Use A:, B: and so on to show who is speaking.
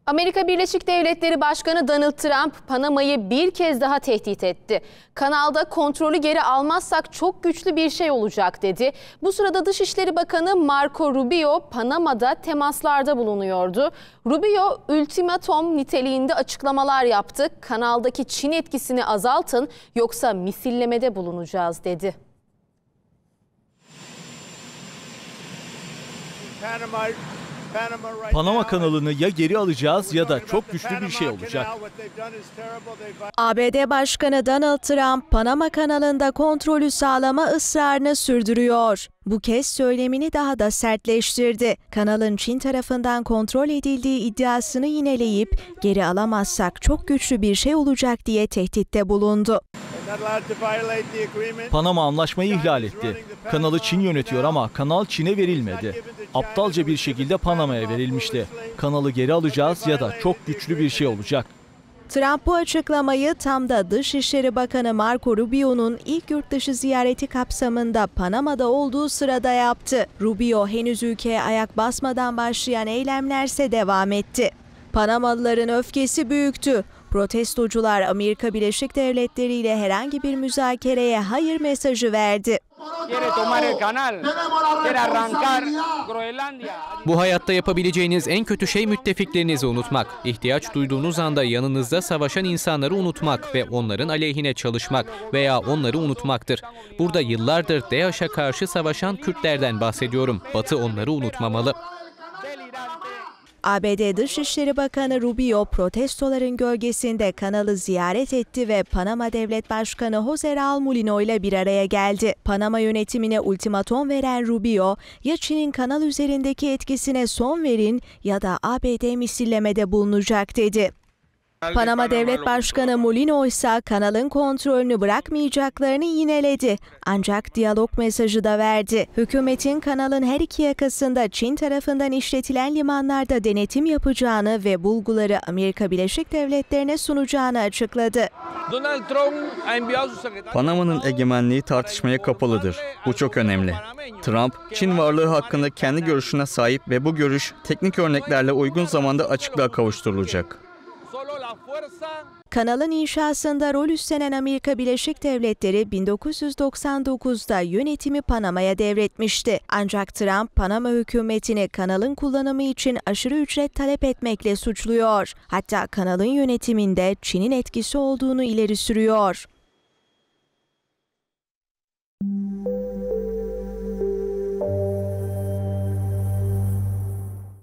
A: Amerika Birleşik Devletleri Başkanı Donald Trump Panama'yı bir kez daha tehdit etti. Kanalda kontrolü geri almazsak çok güçlü bir şey olacak dedi. Bu sırada Dışişleri Bakanı Marco Rubio Panama'da temaslarda bulunuyordu. Rubio ultimatom niteliğinde açıklamalar yaptı. Kanaldaki Çin etkisini azaltın yoksa misillemede bulunacağız dedi.
B: Panama kanalını ya geri alacağız ya da çok güçlü bir şey olacak.
C: ABD Başkanı Donald Trump, Panama kanalında kontrolü sağlama ısrarını sürdürüyor. Bu kez söylemini daha da sertleştirdi. Kanalın Çin tarafından kontrol edildiği iddiasını yineleyip geri alamazsak çok güçlü bir şey olacak diye tehditte bulundu.
B: Panama anlaşmayı ihlal etti. Kanalı Çin yönetiyor ama kanal Çin'e verilmedi. Aptalca bir şekilde Panama'ya verilmişti. Kanalı geri alacağız ya da çok güçlü bir şey olacak.
C: Trump bu açıklamayı tam da Dışişleri Bakanı Marco Rubio'nun ilk yurtdışı ziyareti kapsamında Panama'da olduğu sırada yaptı. Rubio henüz ülkeye ayak basmadan başlayan eylemlerse devam etti. Panamalıların öfkesi büyüktü. Protestocular Amerika Birleşik Devletleri ile herhangi bir müzakereye hayır mesajı verdi.
D: Bu hayatta yapabileceğiniz en kötü şey müttefiklerinizi unutmak. İhtiyaç duyduğunuz anda yanınızda savaşan insanları unutmak ve onların aleyhine çalışmak veya onları unutmaktır. Burada yıllardır DAEŞ'e karşı savaşan Kürtlerden bahsediyorum. Batı onları unutmamalı.
C: ABD Dışişleri Bakanı Rubio protestoların gölgesinde kanalı ziyaret etti ve Panama Devlet Başkanı José Raúl Mulino ile bir araya geldi. Panama yönetimine ultimatom veren Rubio, ya Çin'in kanal üzerindeki etkisine son verin ya da ABD misillemede bulunacak dedi. Panama Devlet Başkanı Mulino ise kanalın kontrolünü bırakmayacaklarını yineledi. Ancak diyalog mesajı da verdi. Hükümetin kanalın her iki yakasında Çin tarafından işletilen limanlarda denetim yapacağını ve bulguları Amerika Birleşik Devletleri'ne sunacağını açıkladı.
E: Panama'nın egemenliği tartışmaya kapalıdır. Bu çok önemli. Trump, Çin varlığı hakkında kendi görüşüne sahip ve bu görüş teknik örneklerle uygun zamanda açıklığa kavuşturulacak.
C: Kanalın inşasında rol üstlenen Amerika Birleşik Devletleri 1999'da yönetimi Panama'ya devretmişti. Ancak Trump, Panama hükümetini kanalın kullanımı için aşırı ücret talep etmekle suçluyor. Hatta kanalın yönetiminde Çin'in etkisi olduğunu ileri sürüyor.